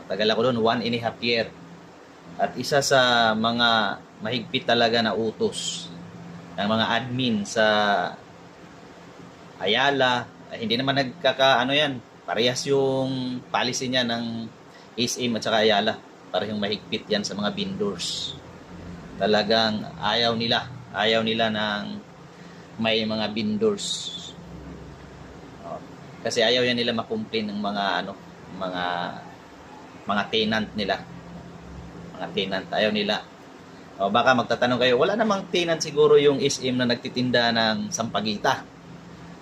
Tagal ako doon, 1.5 year. At isa sa mga mahigpit talaga na utos ng mga admin sa Ayala, hindi naman nagkakaano yan. Parehas yung policy niya ng SM at saka Ayala. Parehong mahigpit yan sa mga vendors. Talagang ayaw nila ng may mga vendors. Kasi ayaw yan nila makomplain ng mga tenant nila. Mga tenant, ayaw nila. O baka magtatanong kayo, wala namang tenant siguro yung SM na nagtitinda ng sampagita.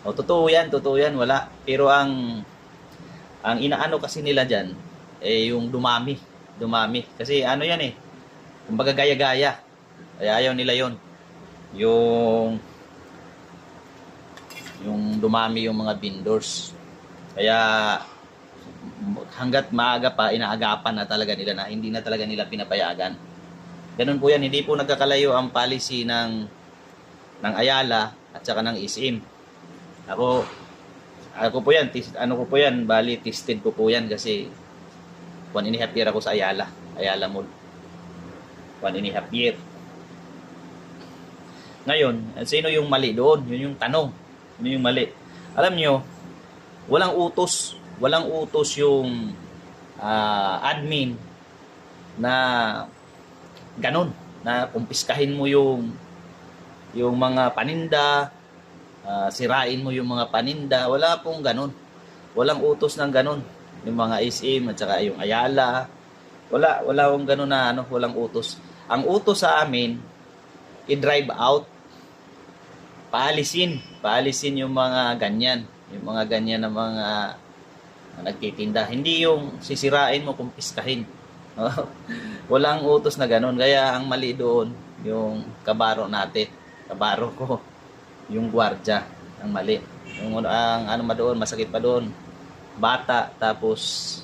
O totoo yan, wala. Pero ang inaano kasi nila diyan yung dumami. Kasi ano yan kumbaga gaya-gaya. Kaya ayaw nila yon. Yung dumami yung mga vendors. Kaya hanggat maaga pa, inaagapan na talaga nila na hindi na talaga nila pinapayagan. Ganun po yan, hindi po nagkakalayo ang policy ng Ayala at saka ng SM. Ako po yan, bali tested ko po yan kasi 1.5 year ako sa Ayala Mall. 1.5 year. Ngayon, sino yung mali doon? Yun yung tanong. Sino yung mali? Alam nyo, walang utos yung admin na ganun, na kumpiskahin mo yung mga paninda, sirain mo yung mga paninda. Wala pong ganun. Walang utos ng ganun. Yung mga SM at saka yung Ayala, wala pong ganun na walang utos. Ang utos sa amin, i-drive out, paalisin yung mga ganyan na mga nagtitinda. Hindi yung sisirain mo, kumpiskahin. Walang utos na ganun. Kaya ang mali doon, yung kabaro ko, yung gwardiya, ang mali. Ang doon, masakit pa doon. Bata, tapos